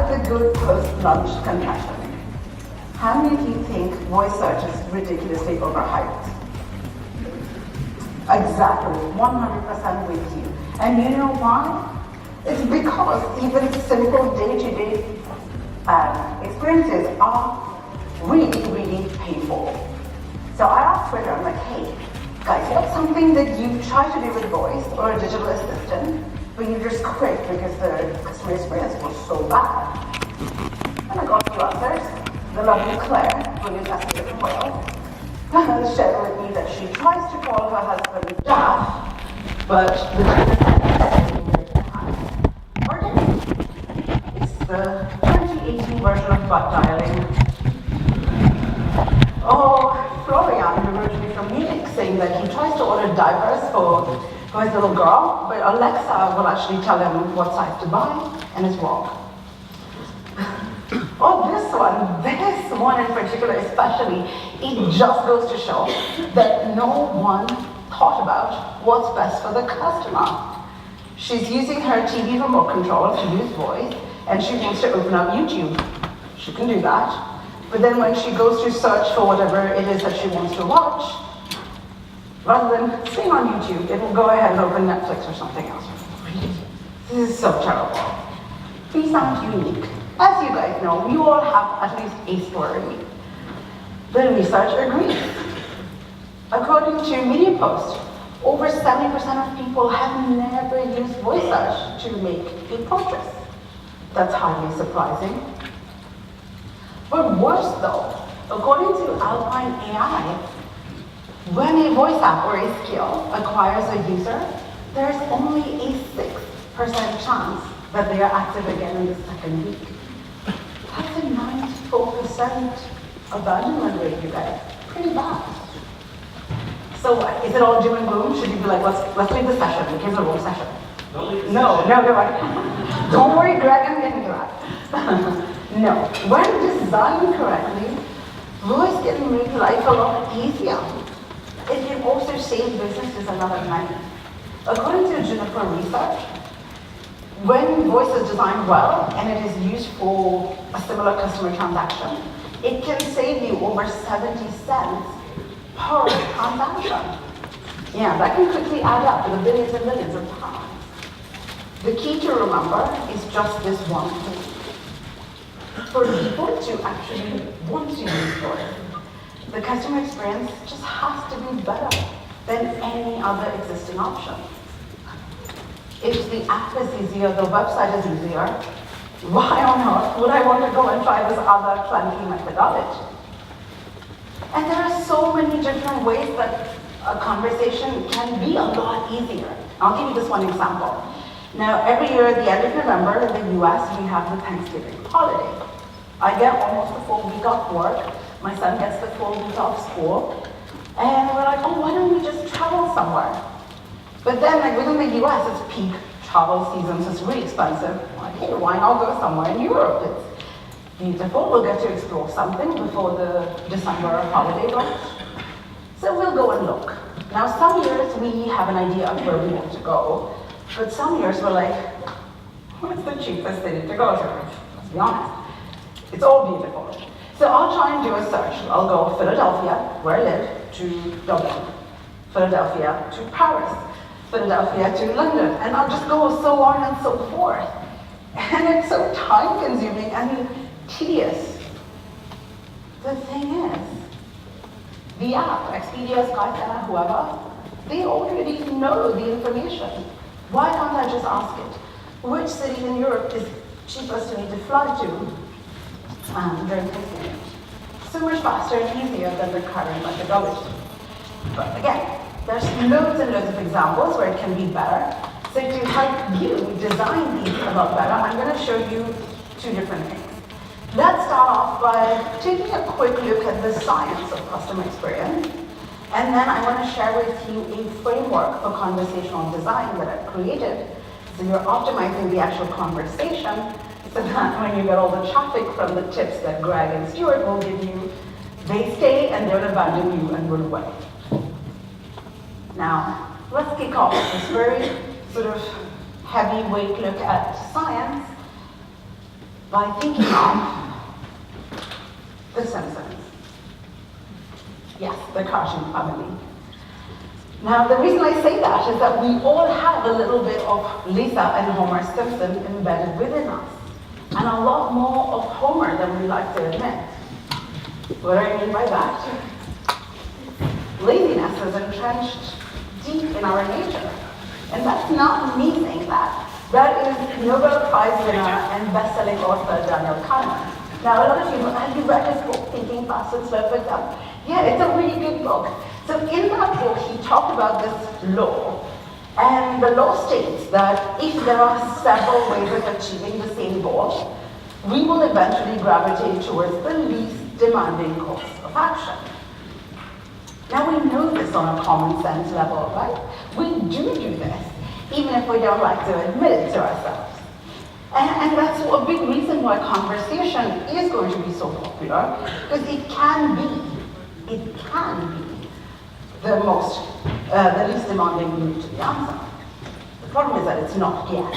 with a good post-lunch confession. How many of you think voice search is ridiculously overhyped? Exactly, 100% with you. And you know why? It's because even simple day-to-day experiences are really, really painful. So I asked Twitter, I'm like, hey, guys, what's something that you try to do with voice or a digital assistant, but you just quit because the customer experience was so bad? And I got a few answers. The lovely Claire, who lives in Wales, shared with me that she tries to call her husband Daff, but it's the 2018 version of butt dialing. Oh, Florian, originally from Munich, saying that he tries to order diapers for his little girl, but Alexa will actually tell him what size to buy, and it's wrong. Oh, this one in particular especially, it just goes to show that no one thought about what's best for the customer. She's using her TV remote control to use voice, and she wants to open up YouTube. She can do that. But then when she goes to search for whatever it is that she wants to watch, rather than staying on YouTube, it will go ahead and open Netflix or something else. This is so terrible. We sound unique. As you guys know, we all have at least a story. The research agrees. According to MediaPost, over 70% of people have never used voice search to make a purchase. That's highly surprising. But worse though, according to Alpine AI, when a voice app or a skill acquires a user, there's only a 6% chance that they are active again in the second week. That's a 94% abandonment rate, you guys. Pretty bad. So is it all doom and gloom? Should you be like, let's leave the session, it gives a wrong session? No, don't worry, Greg, I'm getting to that. No, when designed correctly, voice can make life a lot easier. It can also save businesses a lot of money. According to Juniper research, when voice is designed well and it is used for a similar customer transaction, it can save you over 70 cents per transaction. Yeah, that can quickly add up to the billions and millions of pounds. The key to remember is just this one thing. For people to actually want to use voice, the customer experience just has to be better than any other existing option. If the app is easier, the website is easier, why on earth would I want to go and try this other clunky methodology? And there are so many different ways that a conversation can be a lot easier. I'll give you this one example. Now, every year at the end of November in the US, we have the Thanksgiving holiday. I get almost a full week off work. My son gets the full week off school. And we're like, oh, why don't we just travel somewhere? But then, like within the US, it's peak travel season, so it's really expensive. Like, hey, why not go somewhere in Europe? It's beautiful. We'll get to explore something before the December holiday goes. So we'll go and look. Now, some years we have an idea of where we want to go, but some years we're like, what's the cheapest city to go to? Let's be honest. It's all beautiful. So I'll try and do a search. I'll go Philadelphia, where I live, to Dublin. Philadelphia to Paris. Philadelphia to London, and I'll just go so on and so forth. And it's so time-consuming and tedious. The thing is, the app, Expedia, Skyscanner, whoever, they already know the information. Why can't I just ask it? Which city in Europe is cheapest for me to fly to during Thanksgiving? So much faster and easier than the current methodology. But again, there's loads and loads of examples where it can be better. So to help you design these a lot better, I'm going to show you two different things. Let's start off by taking a quick look at the science of customer experience. And then I want to share with you a framework for conversational design that I've created. So you're optimizing the actual conversation so that when you get all the traffic from the tips that Greg and Stuart will give you, they stay and don't abandon you and run away. Now, let's kick off this very sort of heavyweight look at science by thinking of The Simpsons. Yes, the cartoon family. Now, the reason I say that is that we all have a little bit of Lisa and Homer Simpson embedded within us, and a lot more of Homer than we like to admit. What do I mean by that? Laziness is entrenched deep in our nature, and that's not me saying that. That is Nobel Prize winner and best-selling author Daniel Kahneman. Now, a lot of you, have you read his book, Thinking Fast and Slow, for example? Yeah, it's a really good book. So in that book, he talked about this law, and the law states that if there are several ways of achieving the same goal, we will eventually gravitate towards the least demanding course of action. Now, we know this on a common sense level, right? We do this, even if we don't like to admit it to ourselves. And that's a big reason why conversation is going to be so popular, because it can be the least demanding route to the answer. The problem is that it's not yet.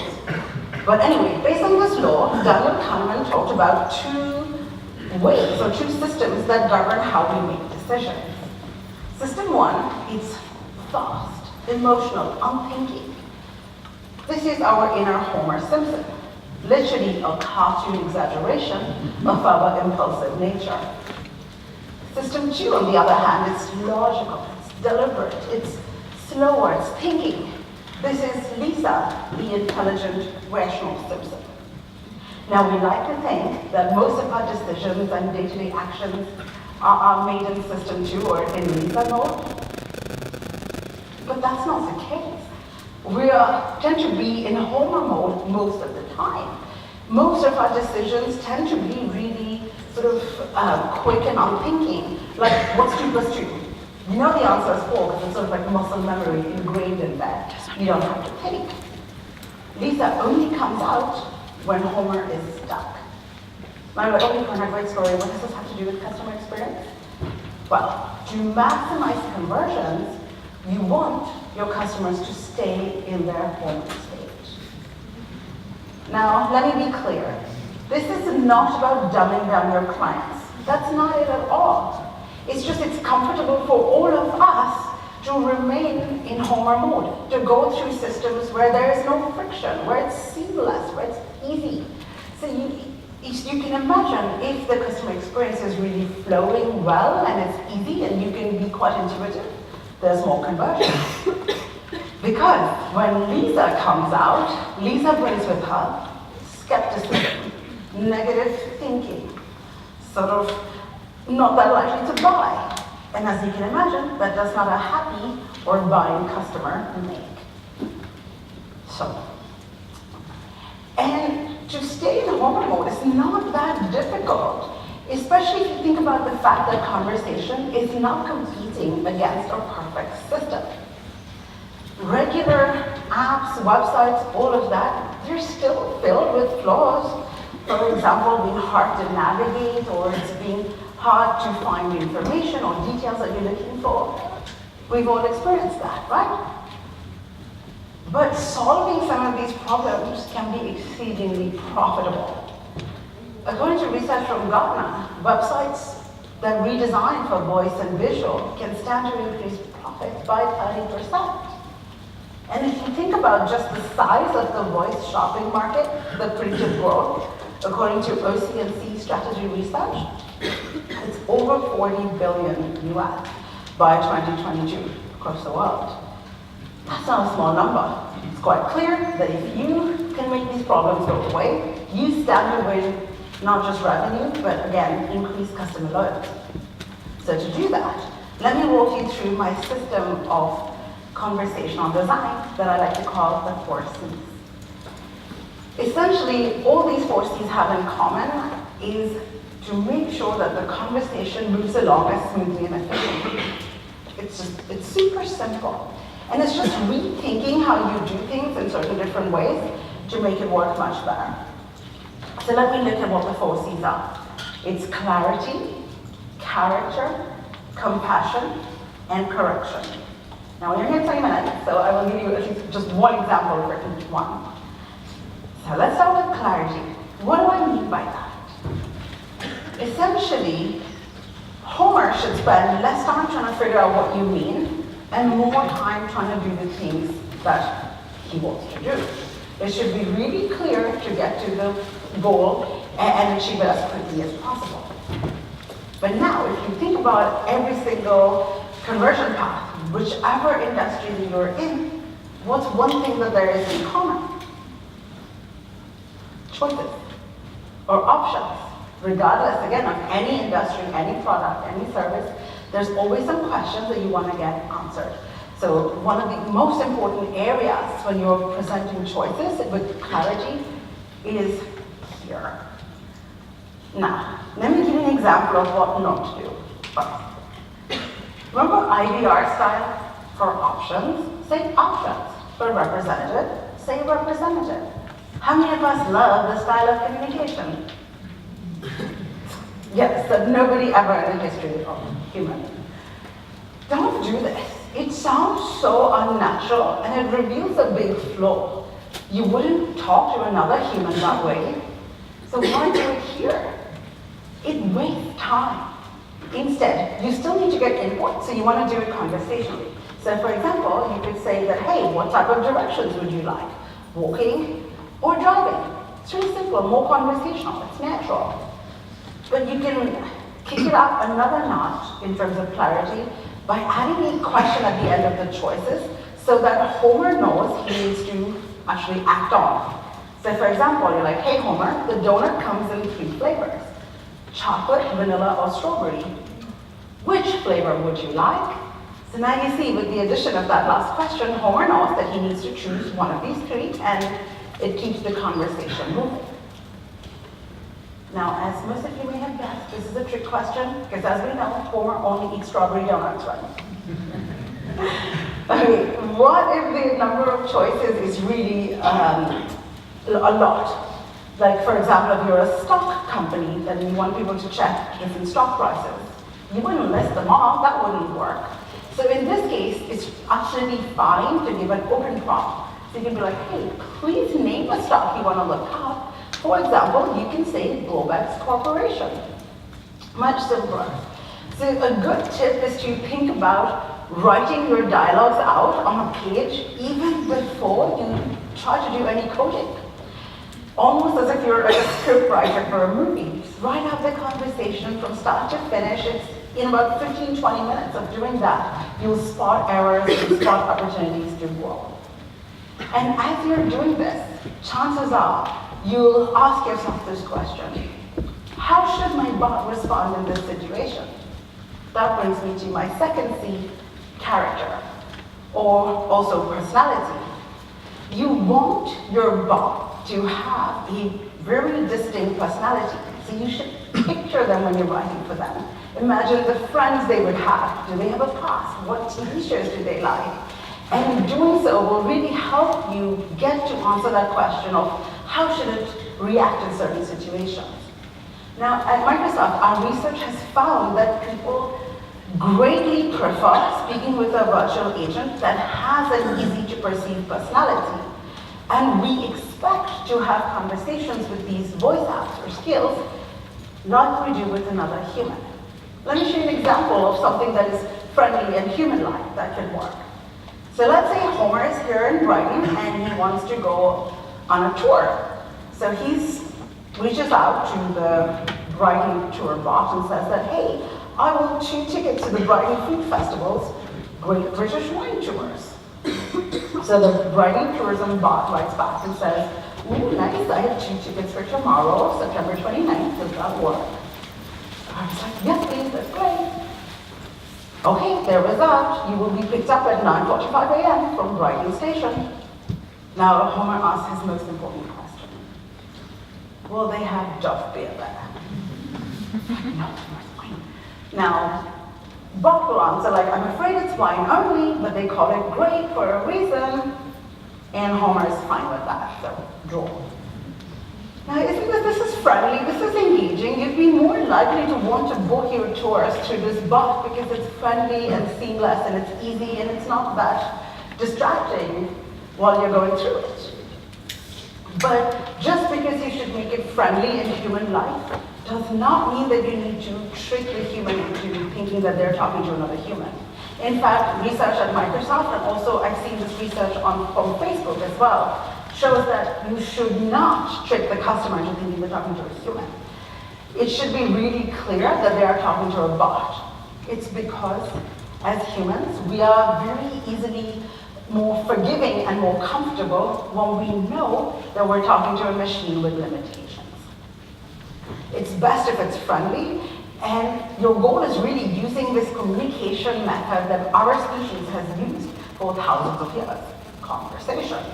But anyway, based on this law, Daniel Kahneman talked about two ways or two systems that govern how we make decisions. System one is fast, emotional, unthinking. This is our inner Homer Simpson, literally a cartoon exaggeration of our impulsive nature. System two, on the other hand, is logical, it's deliberate, it's slower, it's thinking. This is Lisa, the intelligent, rational Simpson. Now, we like to think that most of our decisions and day-to-day actions are made in system two or in Lisa mode, but that's not the case. We tend to be in Homer mode most of the time. Most of our decisions tend to be really sort of quick and unthinking, like what's 2 plus 2? You know the answer is 4 because it's sort of like muscle memory ingrained in there. You don't have to think. Lisa only comes out when Homer is stuck. Now, like, okay, Homer, great story. What does this have to do with customer experience? Well, to maximize conversions, you want your customers to stay in their home state. Now, let me be clear. This is not about dumbing down your clients. That's not it at all. It's just it's comfortable for all of us to remain in Homer mode, to go through systems where there is no friction, where it's seamless, where it's easy. So you can imagine if the customer experience is really flowing well and it's easy and you can be quite intuitive, there's more conversion. Because when Lisa comes out, Lisa brings with her skepticism, negative thinking, sort of not that likely to buy. And as you can imagine, that does not a happy or buying customer make. So, and to stay in Homer mode is not that difficult, especially if you think about the fact that conversation is not competing against a perfect system. Regular apps, websites, all of that, they're still filled with flaws. For example, being hard to navigate, or it's being hard to find the information or details that you're looking for. We've all experienced that, right? But solving some of these problems can be exceedingly profitable. According to research from Gartner, websites that redesign for voice and visual can stand to increase profits by 30%. And if you think about just the size of the voice shopping market, the predicted growth, according to OC&C strategy research, it's over 40 billion US by 2022 across the world. That's not a small number. It's quite clear that if you can make these problems go away, you stand to win not just revenue, but again, increased customer loyalty. So to do that, let me walk you through my system of conversational design that I like to call the 4 C's. Essentially, all these 4 C's have in common is to make sure that the conversation moves along as smoothly and efficiently. It's super simple. And it's just rethinking how you do things in certain different ways to make it work much better. So let me look at what the 4 C's are. It's clarity, character, compassion, and correction. Now, we're here 20 minutes, so I will give you at least just one example for each one. So let's start with clarity. What do I mean by that? Essentially, Homer should spend less time trying to figure out what you mean and more time trying to do the things that he wants to do. It should be really clear to get to the goal and achieve it as quickly as possible. But now, if you think about every single conversion path, whichever industry that you're in, what's one thing that there is in common? Choices or options. Regardless, again, of any industry, any product, any service, there's always some questions that you want to get answered. So one of the most important areas when you're presenting choices with clarity is here. Now, let me give you an example of what not to do first. Remember IVR style for options? Say options. For representative, say representative. How many of us love this style of communication? Yes, that nobody ever in the history of humanity. Don't do this. It sounds so unnatural and it reveals a big flaw. You wouldn't talk to another human that way. So why do it here? It wastes time. Instead, you still need to get input, so you want to do it conversationally. So for example, you could say that, hey, what type of directions would you like? Walking or driving? It's really simple, more conversational, it's natural. But you can kick it up another notch in terms of clarity by adding a question at the end of the choices so that Homer knows he needs to actually act on. So for example, you're like, hey Homer, the donut comes in 3 flavors. Chocolate, vanilla, or strawberry. Which flavor would you like? So now you see, with the addition of that last question, Homer knows that he needs to choose one of these 3, and it keeps the conversation moving. Now, as most of you may have guessed, this is a trick question, because as we know, Homer only eats strawberry donuts, right? Okay, what if the number of choices is really a lot? Like, for example, if you're a stock company, then you want people to check different stock prices. You wouldn't list them all, that wouldn't work. So in this case, it's absolutely fine to give an open prompt. So you can be like, hey, please name a stock you want to look up. For example, you can say Globex Corporation. Much simpler. So a good tip is to think about writing your dialogues out on a page even before you try to do any coding. Almost as if you're like a script writer for a movie. Just write out the conversation from start to finish. It's in about 15-20 minutes of doing that, you'll spot errors and spot opportunities to grow. And as you're doing this, chances are you'll ask yourself this question: how should my bot respond in this situation? That brings me to my second C, character, or also personality. You want your bot to have a very distinct personality, so you should picture them when you're writing for them. Imagine the friends they would have. Do they have a past? What TV shows do they like? And doing so will really help you get to answer that question of how should it react in certain situations. Now, at Microsoft, our research has found that people greatly prefer speaking with a virtual agent that has an easy-to-perceive personality. And we expect to have conversations with these voice apps or skills like we do with another human. Let me show you an example of something that is friendly and human-like that can work. So let's say Homer is here in Brighton and he wants to go on a tour. So he reaches out to the Brighton tour bot and says that, hey, I want 2 tickets to the Brighton Food Festival's Great British Wine Tours. So the Brighton tourism bot writes back and says, ooh, nice, I have 2 tickets for tomorrow, September 29th, does that work? I was like, yes please, that's great. Okay, there was that. You will be picked up at 9:45 a.m. from Brighton Station. Now Homer asks his most important question. Will they have Duff beer there? No, it's wine. Now, bot will answer like, I'm afraid it's wine only, but they call it great for a reason. And Homer is fine with that, so draw. Now, isn't this is friendly, this is engaging. You'd be more likely to want to book your tours through this bot because it's friendly and seamless and it's easy and it's not that distracting while you're going through it. But just because you should make it friendly and human-like does not mean that you need to trick the human into thinking that they're talking to another human. In fact, research at Microsoft, and also I've seen this research from Facebook as well, shows that you should not trick the customer into thinking they're talking to a human. It should be really clear that they are talking to a bot. It's because, as humans, we are very easily more forgiving and more comfortable when we know that we're talking to a machine with limitations. It's best if it's friendly, and your goal is really using this communication method that our species has used for thousands of years, conversation.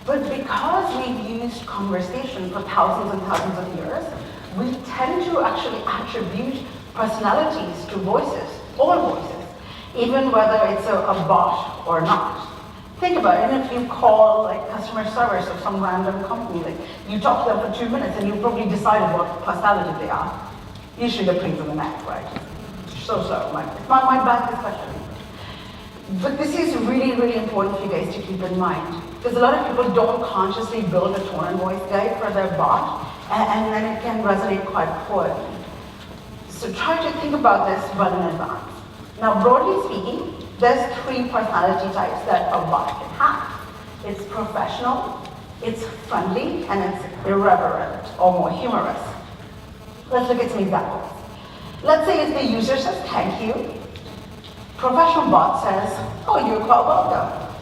But because we've used conversation for thousands and thousands of years, we tend to actually attribute personalities to voices, all voices, even whether it's a bot or not. Think about it, and if you call like customer service of some random company, like you talk to them for 2 minutes and you probably decided what personality they are. Usually the pain in the neck, right? So, my back is questioning. But this is really, really important for you guys to keep in mind. Because a lot of people don't consciously build a tone and voice guide for their bot, and then it can resonate quite poorly. So try to think about this well in advance. Now, broadly speaking, there's 3 personality types that a bot can have. It's professional, it's friendly, and it's irreverent or more humorous. Let's look at some examples. Let's say if the user says thank you, professional bot says, oh, you're quite welcome.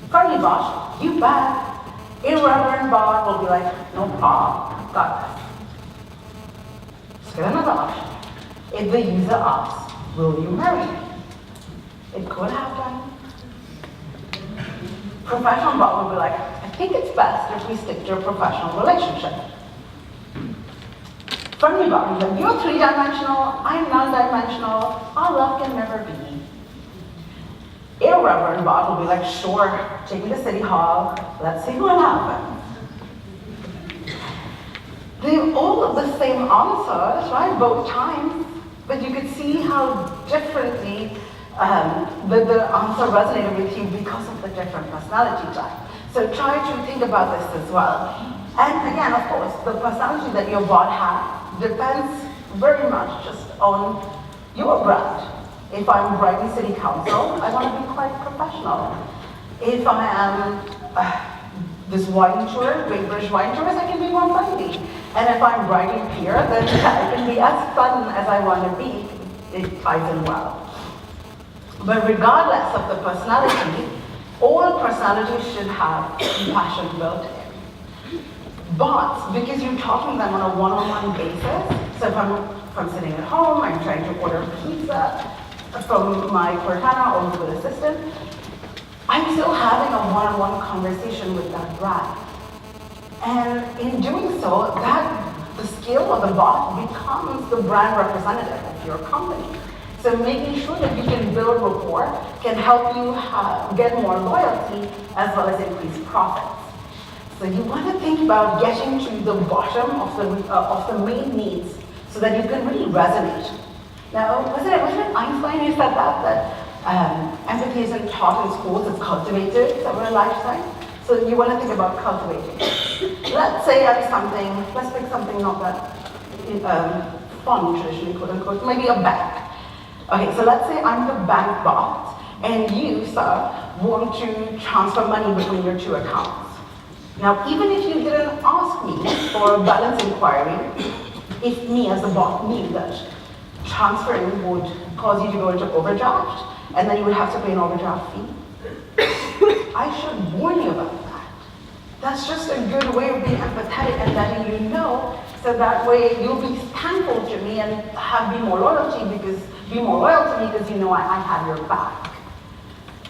Friendly bot, you bet. Irreverent bot will be like, no problem, got this. Let's get another option. If the user asks, will you marry me? It could happen. Professional bot will be like, I think it's best if we stick to a professional relationship. Friendly bot will be like, you're 3-dimensional, I'm non-dimensional, our love can never be. Irreverent bot will be like, sure, take me to City Hall, let's see what happens. They're all the same answers, right, both times, but you could see how differently the answer resonated with you because of the different personality type. So try to think about this as well. And again, of course, the personality that your bot has depends very much just on your brand. If I'm Brighton City Council, I want to be quite professional. If I am this wine tour, Great British wine tourist, I can be more friendly. And if I'm Brighton Pier, then I can be as fun as I want to be. It ties in well. But regardless of the personality, all personalities should have compassion built in. Bots, because you're talking to them on a one-on-one basis, so if I'm sitting at home, I'm trying to order pizza from my Cortana or Google Assistant, I'm still having a one-on-one conversation with that brand. And in doing so, the skill of the bot becomes the brand representative of your company. So making sure that you can build rapport can help you get more loyalty as well as increase profits. So you want to think about getting to the bottom of the main needs so that you can really resonate. Now, was it Einstein who said that empathy isn't taught in schools, it's cultivated over a lifetime? So you want to think about cultivating. Let's say let's pick something not that fun traditionally, quote unquote, maybe a bank. Okay, so let's say I'm the bank bot, and you, sir, want to transfer money between your 2 accounts. Now, even if you didn't ask me for a balance inquiry, if me as a bot knew that transferring would cause you to go into overdraft, and then you would have to pay an overdraft fee, I should warn you about that. That's just a good way of being empathetic and letting you know, so that way you'll be thankful to me and be more loyal to me because you know I have your back.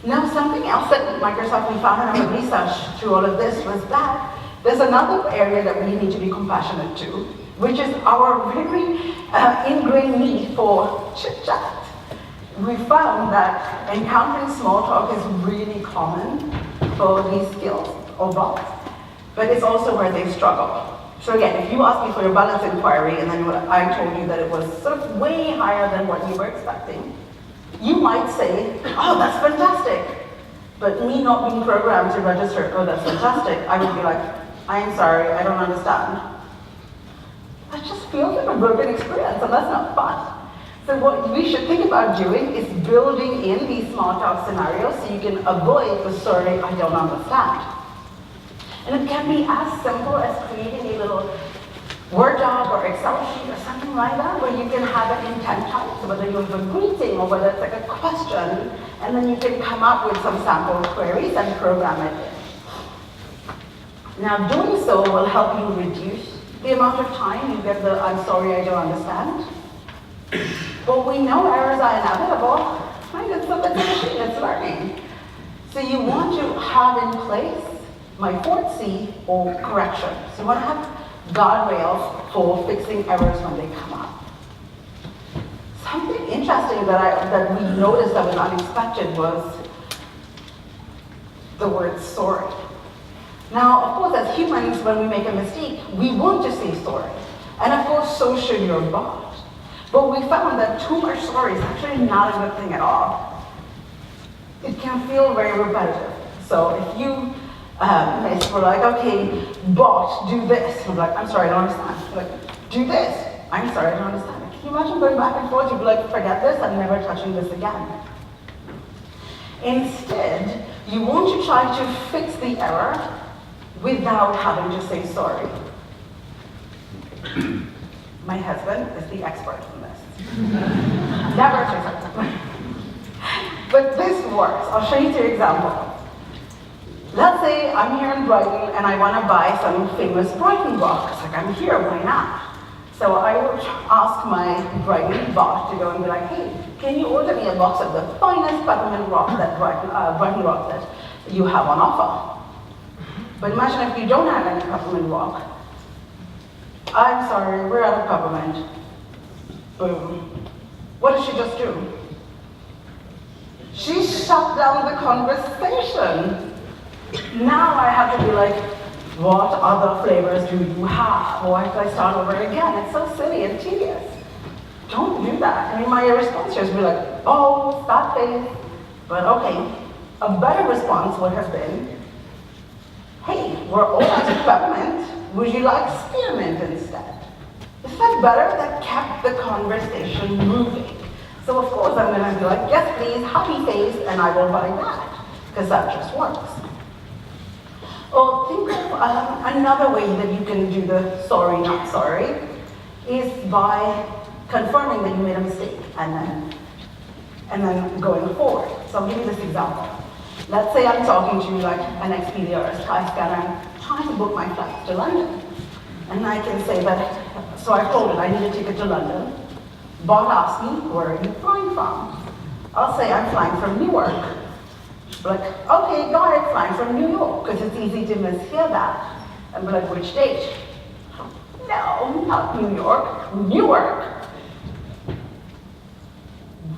Now, something else that Microsoft we found in our research through all of this was that there's another area that we need to be compassionate to, which is our very ingrained need for chit-chat. We found that encountering small talk is really common for these skills or bots, but it's also where they struggle. So again, if you ask me for your balance inquiry and then I told you that it was sort of way higher than what you were expecting, you might say, oh, that's fantastic. But me not being programmed to register, oh, that's fantastic, I would be like, I'm sorry, I don't understand. That just feels like a broken experience, and that's not fun. So what we should think about doing is building in these small talk scenarios so you can avoid the sorry, I don't understand. And it can be as simple as creating a little Word doc or Excel sheet or something like that, where you can have an intent type, so whether you have a greeting or whether it's like a question, and then you can come up with some sample queries and program it in. Now, doing so will help you reduce the amount of time you get the I'm sorry, I don't understand. But we know errors are inevitable. Right? It's a machine, it's learning. So you want to have in place my fourth C, or correction. So you want to have guardrails for fixing errors when they come up. Something interesting that we noticed that was unexpected was the word sorry. Now, of course, as humans, when we make a mistake, we want to say sorry. And of course, so should your bot. But we found that too much sorry is actually not a good thing at all. It can feel very repetitive. So if you we're like, okay, bot, do this. I'm like, I'm sorry, I don't understand. Like, do this. I'm sorry, I don't understand. Can you imagine going back and forth? You'd be like, forget this, I'm never touching this again. Instead, you want to try to fix the error without having to say sorry. My husband is the expert in this. Never say sorry. But this works. I'll show you two examples. Let's say I'm here in Brighton and I want to buy some famous Brighton rock. It's like, I'm here, why not? So I would ask my Brighton bot to go and be like, hey, can you order me a box of the finest peppermint rock that Brighton rock that you have on offer? But imagine if you don't have any peppermint rock. I'm sorry, we're out of peppermint. Boom. What did she just do? She shut down the conversation. Now I have to be like, what other flavors do you have? Or have I start over again? It's so silly and tedious. Don't do that. I mean, my response here is be like, oh, start phase. But okay, a better response would have been, hey, we're all out of peppermint. Would you like spearmint instead? Is that better? That kept the conversation moving. So of course I'm going to be like, yes please, happy face, and I will buy that. Because that just works. Or think of another way that you can do the sorry, not sorry, is by confirming that you made a mistake and then going forward. So I'll give you this example. Let's say I'm talking to like an Expedia or a Skyscanner and I'm trying to book my flights to London. And I can say that, so I told it I need a ticket to London. Bot asks me, where are you flying from? I'll say I'm flying from Newark. Like, okay, got it, flying from New York, because it's easy to mishear that. And be like, which date? No, not New York, Newark.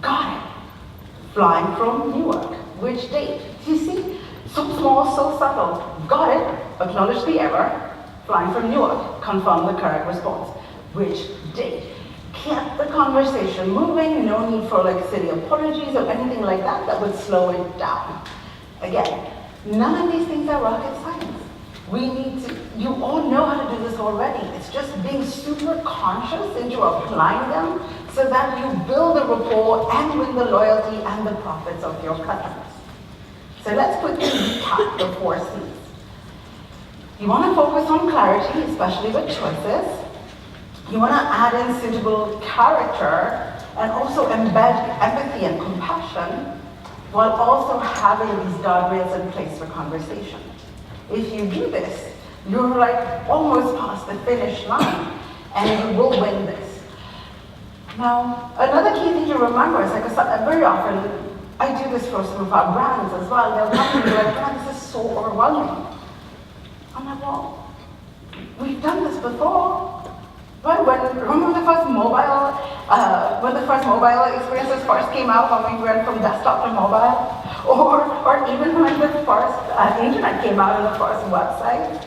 Got it, flying from Newark. Which date? You see, so small, so subtle. Got it, acknowledge the error, flying from Newark, confirm the correct response. Which date? Kept the conversation moving, no need for like silly apologies or anything like that that would slow it down. Again, none of these things are rocket science. You all know how to do this already. It's just being super conscious into applying them so that you build a rapport and win the loyalty and the profits of your customers. So let's quickly recap the 4 C's. You want to focus on clarity, especially with choices. You want to add in suitable character and also embed empathy and compassion while also having these guardrails in place for conversation. If you do this, you're like almost past the finish line and you will win this. Now, another key thing to remember is like very often, I do this for some of our brands as well. They'll come to me like, God, this is so overwhelming. I'm like, well, we've done this before. Remember the first mobile, when the first mobile experiences first came out, when we went from desktop to mobile? Or even when the first internet came out and the first website?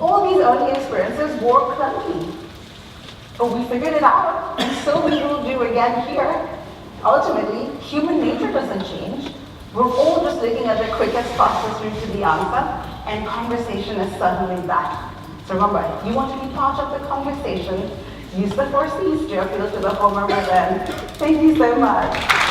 All these early experiences were clunky. But we figured it out, and so we will do again here. Ultimately, human nature doesn't change. We're all just looking at the quickest, fastest route to the answer. and conversation is certainly that. So remember, if you want to be part of the conversation, use the 4 C's to appeal to the homer within. Thank you so much.